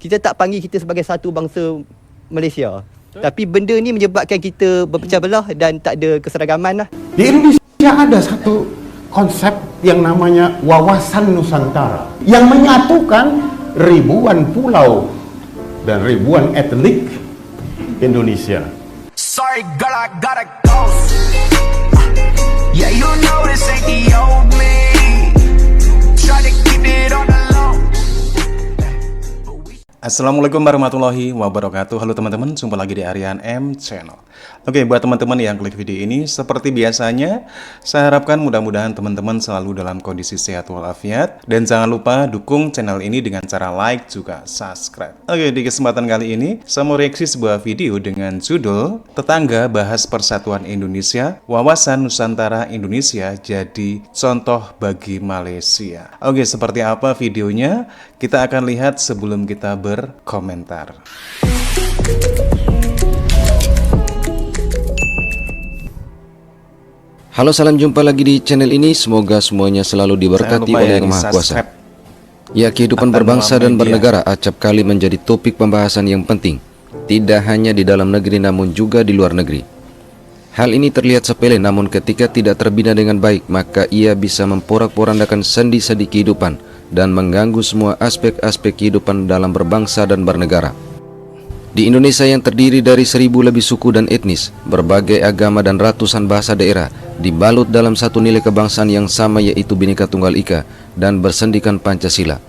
Kita tak panggil kita sebagai satu bangsa Malaysia. Tapi benda ni menyebabkan kita berpecah belah dan tak ada keseragaman lah. Di Indonesia ada satu konsep yang namanya wawasan Nusantara yang menyatukan ribuan pulau dan ribuan etnik Indonesia. Sorry girl, I gotta go. Yeah, you know this ain't the old me. Try to keep it on the low. Assalamualaikum warahmatullahi wabarakatuh. Halo teman-teman, jumpa lagi di Aryan M Channel. Oke, buat teman-teman yang klik video ini, seperti biasanya, saya harapkan mudah-mudahan teman-teman selalu dalam kondisi sehat walafiat. Dan jangan lupa dukung channel ini dengan cara like juga subscribe. Oke, di kesempatan kali ini, saya mau reaksi sebuah video dengan judul Tetangga Bahas Persatuan Indonesia, Wawasan Nusantara Indonesia Jadi Contoh Bagi Malaysia. Oke, seperti apa videonya? Kita akan lihat sebelum kita berkomentar. Halo, salam jumpa lagi di channel ini. Semoga semuanya selalu diberkati oleh Yang Maha Kuasa. Ya, kehidupan berbangsa dan bernegara acap kali menjadi topik pembahasan yang penting, tidak hanya di dalam negeri namun juga di luar negeri. Hal ini terlihat sepele, namun ketika tidak terbina dengan baik, maka ia bisa memporak-porandakan sendi-sendi kehidupan dan mengganggu semua aspek-aspek kehidupan dalam berbangsa dan bernegara. Di Indonesia yang terdiri dari 1000 lebih suku dan etnis, berbagai agama dan ratusan bahasa daerah, dibalut dalam satu nilai kebangsaan yang sama, yaitu Bhinneka Tunggal Ika dan bersendikan Pancasila.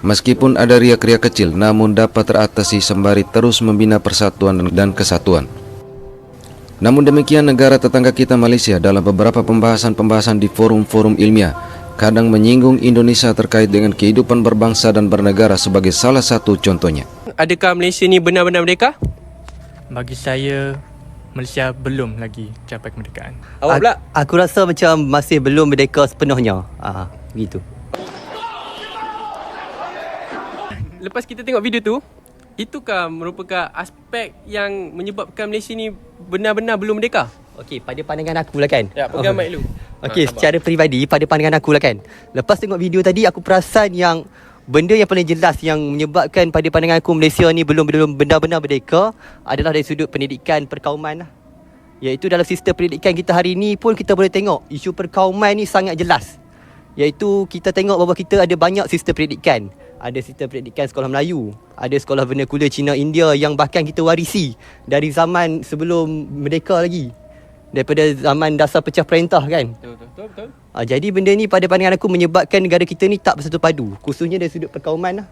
Meskipun ada riak-riak kecil, namun dapat teratasi sembari terus membina persatuan dan kesatuan. Namun demikian, negara tetangga kita Malaysia dalam beberapa pembahasan-pembahasan di forum-forum ilmiah kadang menyinggung Indonesia terkait dengan kehidupan berbangsa dan bernegara sebagai salah satu contohnya. Adakah Malaysia ni benar-benar merdeka? Bagi saya, Malaysia belum lagi capai kemerdekaan. Awak pula? Aku rasa macam masih belum merdeka sepenuhnya. Begitu. Lepas kita tengok video tu, itukah merupakan aspek yang menyebabkan Malaysia ni benar-benar belum merdeka? Okey, pada pandangan aku lah kan. Ya, pegang mic dulu. Okey, secara peribadi, pada pandangan aku lah kan. Lepas tengok video tadi, aku perasan yang benda yang paling jelas yang menyebabkan pada pandangan aku Malaysia ni belum benar-benar merdeka adalah dari sudut pendidikan perkauman lah. Iaitu dalam sistem pendidikan kita hari ni pun kita boleh tengok isu perkauman ni sangat jelas. Iaitu kita tengok bahawa kita ada banyak sistem pendidikan. Ada sistem pendidikan sekolah Melayu, ada sekolah vernakular Cina India yang bahkan kita warisi dari zaman sebelum merdeka lagi. Daripada zaman dasar pecah perintah kan. Betul. Jadi benda ni pada pandangan aku menyebabkan negara kita ni tak bersatu padu, khususnya dari sudut perkauman lah.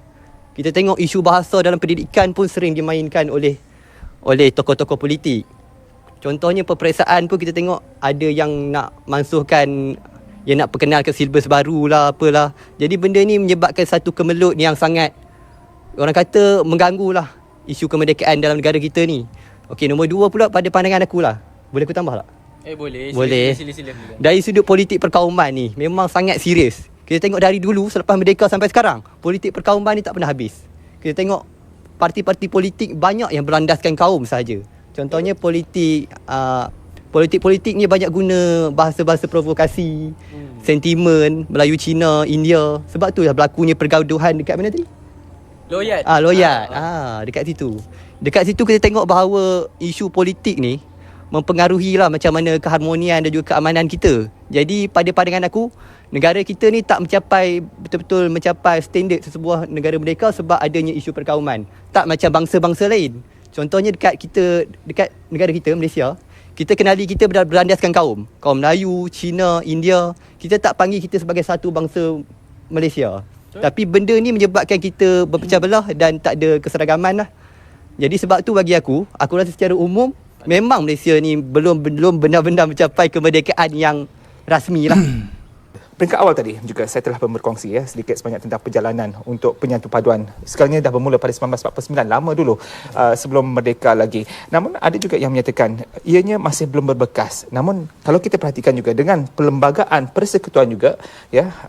Kita tengok isu bahasa dalam pendidikan pun sering dimainkan oleh tokoh-tokoh politik. Contohnya peperiksaan pun kita tengok ada yang nak mansuhkan, yang nak perkenalkan silibus baru lah, apalah. Jadi benda ni menyebabkan satu kemelut yang sangat, orang kata, mengganggu lah isu kemerdekaan dalam negara kita ni. Okey, nombor 2 pula pada pandangan aku lah. Boleh aku tambah tak? Boleh. Sila. Dari sudut politik perkauman ni memang sangat serius. Kita tengok dari dulu selepas merdeka sampai sekarang, politik perkauman ni tak pernah habis. Kita tengok parti-parti politik banyak yang berlandaskan kaum sahaja. Contohnya politik ni banyak guna bahasa-bahasa provokasi, sentimen Melayu Cina, India. Sebab tu lah berlakunya pergaduhan dekat mana tadi? Loyat. Dekat situ. Dekat situ kita tengok bahawa isu politik ni mempengaruhi lah macam mana keharmonian dan juga keamanan kita. Jadi pada pandangan aku, negara kita ni tak betul-betul mencapai standard sesebuah negara merdeka sebab adanya isu perkauman. Tak macam bangsa-bangsa lain. Contohnya dekat negara kita, Malaysia, kita kenali kita berlandaskan kaum Melayu, Cina, India. Kita tak panggil kita sebagai satu bangsa Malaysia. Tapi benda ni menyebabkan kita berpecah belah dan tak ada keseragaman lah. Jadi sebab tu bagi aku rasa secara umum memang Malaysia ni belum benar-benar mencapai kemerdekaan yang rasmi lah. Peringkat awal tadi juga saya telah berkongsi sedikit sebanyak tentang perjalanan untuk penyatu paduan. Segalanya dah bermula pada 1949, lama dulu sebelum merdeka lagi. Namun ada juga yang menyatakan ianya masih belum berbekas. Namun kalau kita perhatikan juga dengan perlembagaan persekutuan juga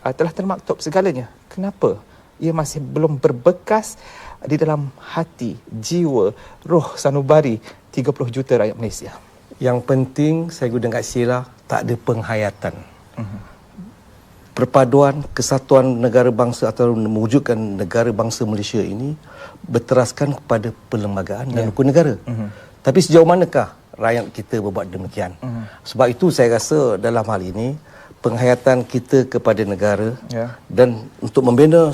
telah termaktub segalanya. Kenapa ia masih belum berbekas di dalam hati, jiwa, roh sanubari 30 juta rakyat Malaysia? Yang penting saya guna kat sirah, tak ada penghayatan. perpaduan kesatuan negara bangsa atau mewujudkan negara bangsa Malaysia ini berteraskan kepada perlembagaan dan hukum negara. Tapi sejauh manakah rakyat kita berbuat demikian? Sebab itu saya rasa dalam hal ini penghayatan kita kepada negara dan untuk membina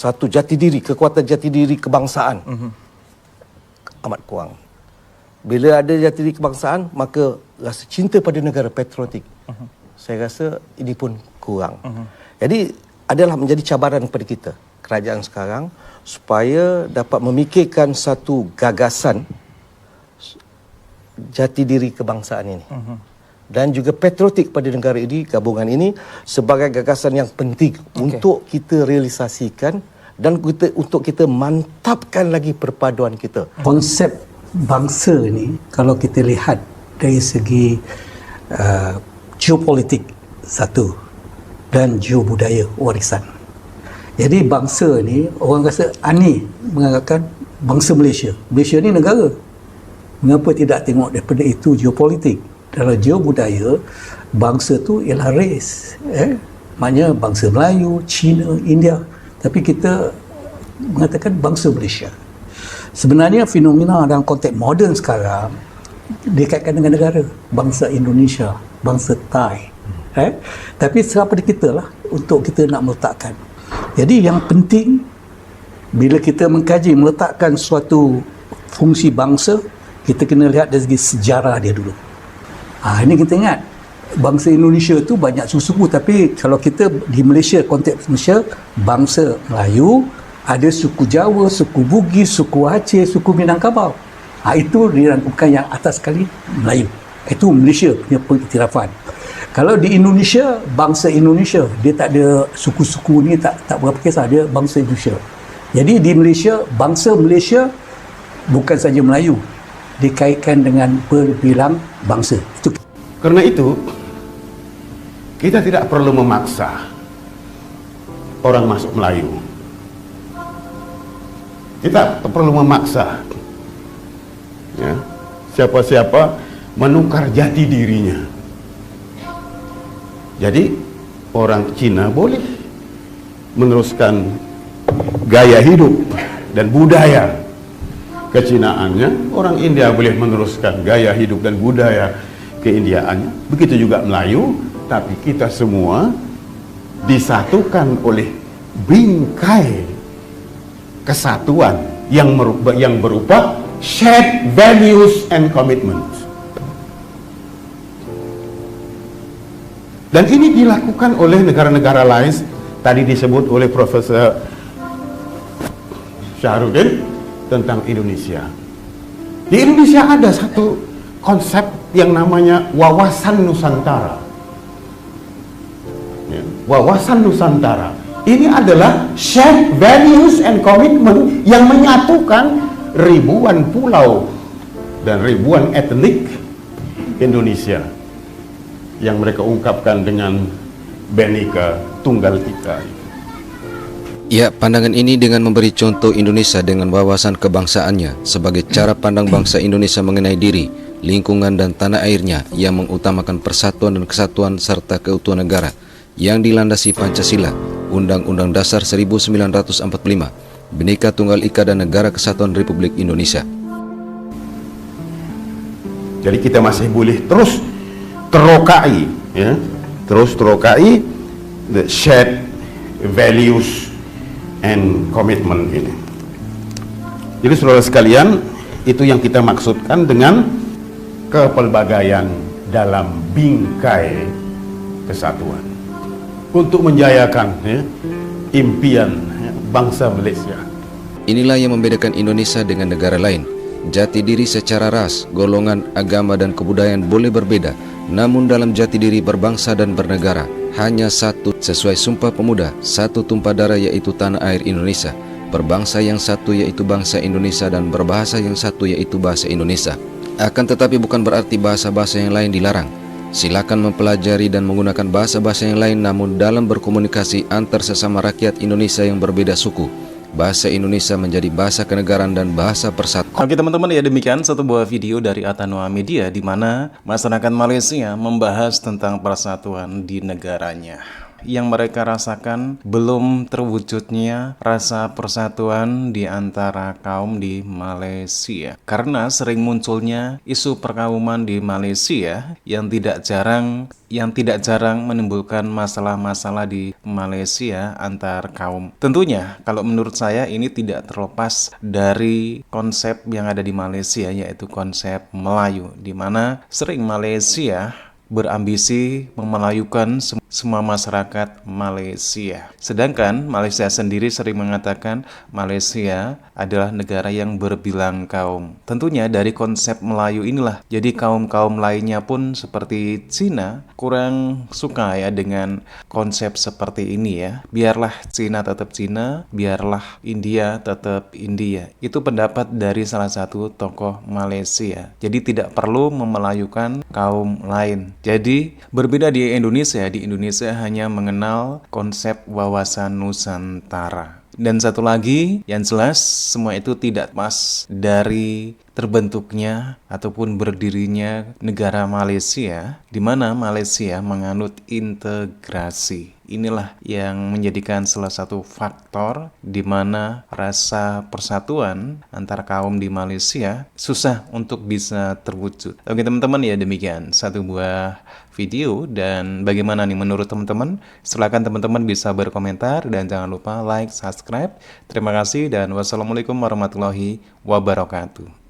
satu jati diri, kekuatan jati diri kebangsaan amat kurang. Bila ada jati diri kebangsaan, maka rasa cinta pada negara, patriotik, saya rasa ini pun kurang. Jadi adalah menjadi cabaran kepada kita, kerajaan sekarang, supaya dapat memikirkan satu gagasan jati diri kebangsaan ini. Dan juga patriotik pada negara ini, gabungan ini sebagai gagasan yang penting untuk kita realisasikan dan untuk kita mantapkan lagi perpaduan kita. Konsep bangsa ni kalau kita lihat dari segi geopolitik satu dan geobudaya warisan. Jadi bangsa ni orang rasa Ani mengatakan bangsa Malaysia. Malaysia ni negara. Mengapa tidak tengok daripada itu geopolitik? Dalam geobudaya bangsa tu ialah race. Maknanya bangsa Melayu, Cina, India. Tapi kita mengatakan bangsa Malaysia. Sebenarnya fenomena dalam konteks moden sekarang dikaitkan dengan negara, bangsa Indonesia, bangsa Thai. Tapi serah pada kita lah untuk kita nak meletakkan. Jadi yang penting bila kita mengkaji meletakkan suatu fungsi bangsa, kita kena lihat dari segi sejarah dia dulu. Ini kita ingat bangsa Indonesia tu banyak suku-suku, tapi kalau kita di Malaysia, konteks Malaysia, bangsa Melayu, ada suku Jawa, suku Bugis, suku Aceh, suku Minangkabau. Itu dirangkumkan yang atas sekali Melayu. Itu Malaysia punya pengiktirafan. Kalau di Indonesia, bangsa Indonesia, dia tak ada suku-suku ni, tak berapa kisah, dia bangsa Indonesia. Jadi di Malaysia, bangsa Malaysia bukan saja Melayu, dikaitkan dengan berbilang bangsa. Karena itu, kita tidak perlu memaksa orang masuk Melayu. Kita perlu memaksa siapa-siapa menukar jati dirinya. Jadi orang Cina boleh meneruskan gaya hidup dan budaya kecinaannya, orang India boleh meneruskan gaya hidup dan budaya keindiaannya, begitu juga Melayu. Tapi kita semua disatukan oleh bingkai kesatuan yang berupa shared values and commitments. Dan ini dilakukan oleh negara-negara lain, tadi disebut oleh Profesor Syahrudin tentang Indonesia. Di Indonesia ada satu konsep yang namanya wawasan Nusantara. Wawasan Nusantara. Ini adalah shared values and commitment yang menyatukan ribuan pulau dan ribuan etnik Indonesia yang mereka ungkapkan dengan Bhinneka Tunggal Ika. Ya, pandangan ini dengan memberi contoh Indonesia dengan wawasan kebangsaannya sebagai cara pandang bangsa Indonesia mengenai diri, lingkungan dan tanah airnya yang mengutamakan persatuan dan kesatuan serta keutuhan negara yang dilandasi Pancasila, Undang-Undang Dasar 1945, Bhinneka Tunggal Ika dan Negara Kesatuan Republik Indonesia. Jadi kita masih boleh terus terokai, terus terokai the shared values and commitment ini. Jadi saudara sekalian, itu yang kita maksudkan dengan kepelbagaian dalam bingkai kesatuan untuk menjayakan impian bangsa Malaysia. Inilah yang membedakan Indonesia dengan negara lain. Jati diri secara ras, golongan, agama dan kebudayaan boleh berbeda, namun dalam jati diri berbangsa dan bernegara hanya satu sesuai Sumpah Pemuda, satu tumpah darah yaitu tanah air Indonesia, berbangsa yang satu yaitu bangsa Indonesia dan berbahasa yang satu yaitu bahasa Indonesia. Akan tetapi bukan berarti bahasa-bahasa yang lain dilarang. Silakan mempelajari dan menggunakan bahasa-bahasa yang lain, namun dalam berkomunikasi antar sesama rakyat Indonesia yang berbeda suku, bahasa Indonesia menjadi bahasa kenegaraan dan bahasa persatuan. Oke teman-teman, ya demikian satu buah video dari Atanua Media di mana masyarakat Malaysia membahas tentang persatuan di negaranya. yang mereka rasakan belum terwujudnya rasa persatuan di antara kaum di Malaysia. Karena sering munculnya isu perkauman di Malaysia yang tidak jarang menimbulkan masalah-masalah di Malaysia antar kaum. Tentunya kalau menurut saya ini tidak terlepas dari konsep yang ada di Malaysia, yaitu konsep Melayu, di mana sering Malaysia berambisi memelayukan semua masyarakat Malaysia. Sedangkan Malaysia sendiri sering mengatakan Malaysia adalah negara yang berbilang kaum. Tentunya dari konsep Melayu inilah, jadi kaum-kaum lainnya pun seperti Cina kurang suka ya dengan konsep seperti ini ya. Biarlah Cina tetap Cina, biarlah India tetap India. Itu pendapat dari salah satu tokoh Malaysia. Jadi tidak perlu memelayukan kaum lain. Jadi berbeda di Indonesia hanya mengenal konsep wawasan Nusantara. Dan satu lagi yang jelas, semua itu tidak pas dari terbentuknya ataupun berdirinya negara Malaysia, di mana Malaysia menganut integrasi. Inilah yang menjadikan salah satu faktor di mana rasa persatuan antar kaum di Malaysia susah untuk bisa terwujud. Oke teman-teman, ya demikian satu buah video, dan bagaimana nih menurut teman-teman? Silakan teman-teman bisa berkomentar dan jangan lupa like, subscribe. Terima kasih dan wassalamualaikum warahmatullahi wabarakatuh.